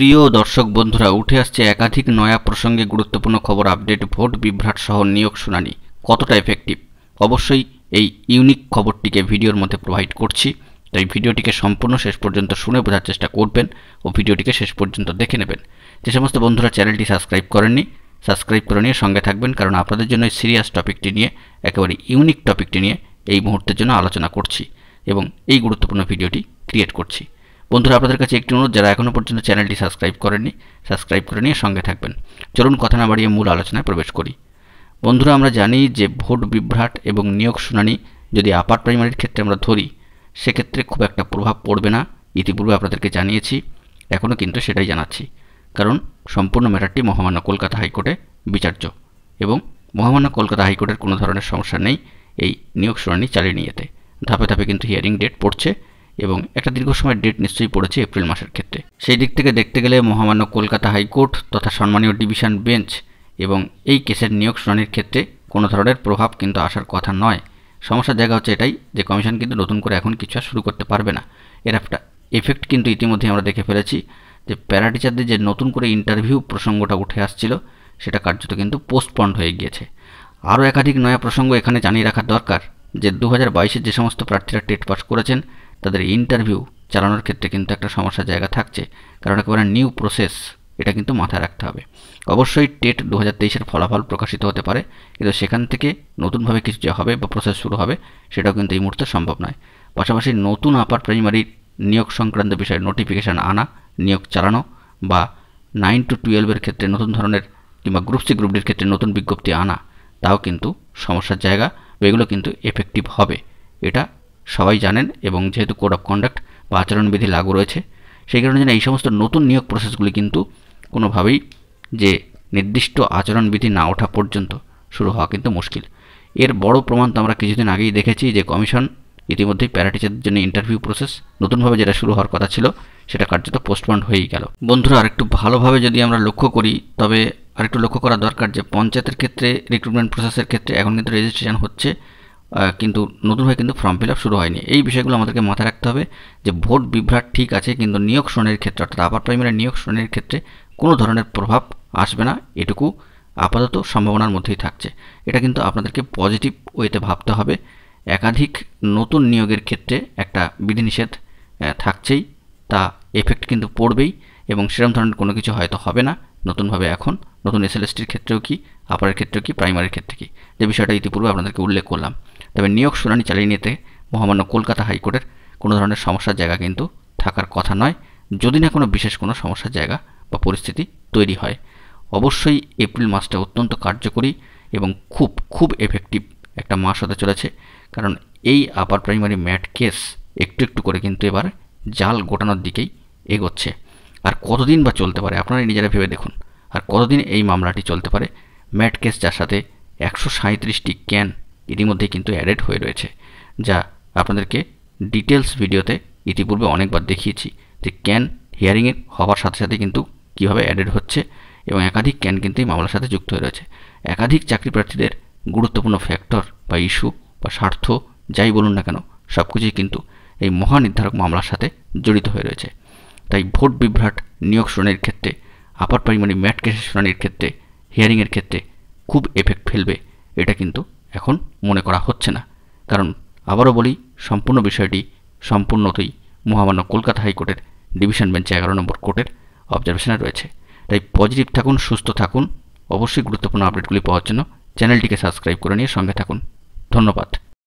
প্রিয় দর্শক বন্ধুরা, উঠে আসছে একাধিক নয়া প্রসঙ্গে গুরুত্বপূর্ণ খবর আপডেট। ভোট বিভ্রাট সহ নিয়োগ শুনানি কতটা এফেক্টিভ, অবশ্যই এই ইউনিক খবরটিকে ভিডিওর মধ্যে প্রোভাইড করছি। তাই ভিডিওটিকে সম্পূর্ণ শেষ পর্যন্ত শুনে বোঝার চেষ্টা করবেন ও ভিডিওটিকে শেষ পর্যন্ত দেখে নেবেন। যে সমস্ত বন্ধুরা চ্যানেলটি সাবস্ক্রাইব করেননি, সাবস্ক্রাইব করে নিয়ে সঙ্গে থাকবেন, কারণ আপনাদের জন্য এই সিরিয়াস টপিকটি নিয়ে, একেবারে ইউনিক টপিকটি নিয়ে এই মুহূর্তের জন্য আলোচনা করছি এবং এই গুরুত্বপূর্ণ ভিডিওটি ক্রিয়েট করছি। বন্ধুরা, আপনাদের কাছে একটি অনুরোধ, যারা এখনও পর্যন্ত চ্যানেলটি সাবস্ক্রাইব করেননি, সাবস্ক্রাইব করে নিয়ে সঙ্গে থাকবেন। চলুন কথা না বাড়িয়ে মূল আলোচনায় প্রবেশ করি। বন্ধুরা, আমরা জানি যে ভোট বিভ্রাট এবং নিয়োগ শুনানি যদি আপার প্রাইমারির ক্ষেত্রে আমরা ধরি, সেক্ষেত্রে খুব একটা প্রভাব পড়বে না। ইতিপূর্বে আপনাদেরকে জানিয়েছি, এখনও কিন্তু সেটাই জানাচ্ছি, কারণ সম্পূর্ণ ম্যাটারটি মহামান্য কলকাতা হাইকোর্টে বিচার্য এবং মহামান্য কলকাতা হাইকোর্টের কোনো ধরনের সমস্যা নেই এই নিয়োগ শুনানি চালিয়ে নিয়েতে। ধাপে ধাপে কিন্তু হিয়ারিং ডেট পড়ছে এবং একটা দীর্ঘ সময়ের ডেট নিশ্চয়ই পড়েছে এপ্রিল মাসের ক্ষেত্রে। সেই দিক থেকে দেখতে গেলে মহামান্য কলকাতা হাইকোর্ট তথা সম্মানীয় ডিভিশন বেঞ্চ এবং এই কেসের নিয়োগ শুনানির ক্ষেত্রে কোনো ধরনের প্রভাব কিন্তু আসার কথা নয়। সমস্যার জায়গা হচ্ছে এটাই যে কমিশন কিন্তু নতুন করে এখন কিছু আর শুরু করতে পারবে না। এর একটা এফেক্ট কিন্তু ইতিমধ্যে আমরা দেখে ফেলেছি যে প্যারা টিচারদের যে নতুন করে ইন্টারভিউ প্রসঙ্গটা উঠে আসছিল, সেটা কার্যত কিন্তু পোস্টপন্ড হয়ে গিয়েছে। আরও একাধিক নয়া প্রসঙ্গ এখানে জানিয়ে রাখা দরকার যে 2022-এর যে সমস্ত প্রার্থীরা টেট পাস করেছেন, তাদের ইন্টারভিউ চালানোর ক্ষেত্রে কিন্তু একটা সমস্যার জায়গা থাকছে, কারণ একেবারে নিউ প্রসেস, এটা কিন্তু মাথায় রাখতে হবে। অবশ্যই টেট 2023-এর ফলাফল প্রকাশিত হতে পারে, কিন্তু সেখান থেকে নতুনভাবে কিছু যে হবে বা প্রসেস শুরু হবে, সেটাও কিন্তু এই মুহূর্তে সম্ভব নয়। পাশাপাশি নতুন আপার প্রাইমারির নিয়োগ সংক্রান্ত বিষয়ে নোটিফিকেশান আনা, নিয়োগ চালানো বা 9 to 12-এর ক্ষেত্রে নতুন ধরনের কিংবা গ্রুপ সি গ্রুপ ডির ক্ষেত্রে নতুন বিজ্ঞপ্তি আনা, তাও কিন্তু সমস্যার জায়গা। এগুলো কিন্তু এফেক্টিভ হবে, এটা সবাই জানেন। এবং যেহেতু কোড অফ কন্ডাক্ট বা আচরণবিধি লাগু রয়েছে, সেই কারণে এই সমস্ত নতুন নিয়োগ প্রসেসগুলি কিন্তু কোনোভাবেই যে নির্দিষ্ট আচরণবিধি না ওঠা পর্যন্ত শুরু হওয়া কিন্তু মুশকিল। এর বড় প্রমাণ তো আমরা কিছুদিন আগেই দেখেছি যে কমিশন ইতিমধ্যেই প্যারা টিচারদের জন্য ইন্টারভিউ প্রসেস নতুনভাবে যেটা শুরু হওয়ার কথা ছিল, সেটা কার্যত পোস্টপন্ড হয়েই গেল। বন্ধুরা, আরেকটু ভালোভাবে যদি আমরা লক্ষ্য করি, তবে আরেকটু লক্ষ্য করা দরকার যে পঞ্চায়েতের ক্ষেত্রে রিক্রুটমেন্ট প্রসেসের ক্ষেত্রে এখন কিন্তু রেজিস্ট্রেশন হচ্ছে, কিন্তু নতুনভাবে কিন্তু ফর্ম ফিল আপ শুরু হয়নি। এই বিষয়গুলো আমাদেরকে মাথায় রাখতে হবে যে ভোট বিভ্রাট ঠিক আছে, কিন্তু নিয়োগ শুনানির ক্ষেত্রে অর্থাৎ আপার প্রাইমারি নিয়োগ শুনানির ক্ষেত্রে কোনো ধরনের প্রভাব আসবে না, এটুকু আপাতত সম্ভাবনার মধ্যেই থাকছে। এটা কিন্তু আপনাদেরকে পজিটিভ ওয়েতে ভাবতে হবে। একাধিক নতুন নিয়োগের ক্ষেত্রে একটা বিধিনিষেধ থাকছেই, তা এফেক্ট কিন্তু পড়বেই এবং সেরকম ধরনের কোনো কিছু হয়তো হবে না নতুনভাবে। এখন নতুন এসএলএসটির ক্ষেত্রেও কি, আপারের ক্ষেত্রেও কি, প্রাইমারির ক্ষেত্রে কি, যে বিষয়টা ইতিপূর্বে আপনাদেরকে উল্লেখ করলাম। তবে নিয়োগ শুনানি চালিয়ে নিতে মহামান্য কলকাতা হাইকোর্টের কোনো ধরনের সমস্যার জায়গা কিন্তু থাকার কথা নয়, যদি না কোনো বিশেষ কোনো সমস্যার জায়গা বা পরিস্থিতি তৈরি হয়। অবশ্যই এপ্রিল মাসটা অত্যন্ত কার্যকরী এবং খুব খুব এফেক্টিভ একটা মাস হতে চলেছে, কারণ এই আপার প্রাইমারি ম্যাট কেস একটু একটু করে কিন্তু এবার জাল গোটানোর দিকেই এগোচ্ছে। আর কতদিন বা চলতে পারে আপনারা নিজেরা ভেবে দেখুন, আর কতদিন এই মামলাটি চলতে পারে। ম্যাট কেস যার সাথে 137টি ক্যান ইতিমধ্যেই কিন্তু অ্যাডেড হয়ে রয়েছে, যা আপনাদেরকে ডিটেলস ভিডিওতে ইতিপূর্বে অনেকবার দেখিয়েছি যে ক্যান হিয়ারিংয়ের হওয়ার সাথে সাথে কিন্তু কীভাবে অ্যাডেড হচ্ছে এবং একাধিক ক্যান কিন্তু এই মামলার সাথে যুক্ত হয়ে রয়েছে। একাধিক চাকরি প্রার্থীদের গুরুত্বপূর্ণ ফ্যাক্টর বা ইস্যু বা স্বার্থ যাই বলুন না কেন, সব কিছুই কিন্তু এই মহানির্ধারক মামলার সাথে জড়িত হয়ে রয়েছে। তাই ভোট বিভ্রাট নিয়োগ শুনানির ক্ষেত্রে, আপার প্রাইমারি ম্যাট কেসের শুনানির ক্ষেত্রে, হিয়ারিংয়ের ক্ষেত্রে খুব এফেক্ট ফেলবে, এটা কিন্তু এখন মনে করা হচ্ছে না। কারণ আবারও বলি, সম্পূর্ণ বিষয়টি সম্পূর্ণতই মহামান্য কলকাতা হাইকোর্টের ডিভিশন বেঞ্চে 11 নম্বর কোর্টের অবজারভেশনে রয়েছে। তাই পজিটিভ থাকুন, সুস্থ থাকুন। অবশ্যই গুরুত্বপূর্ণ আপডেটগুলি পাওয়ার জন্য চ্যানেলটিকে সাবস্ক্রাইব করে নিয়ে সঙ্গে থাকুন। ধন্যবাদ।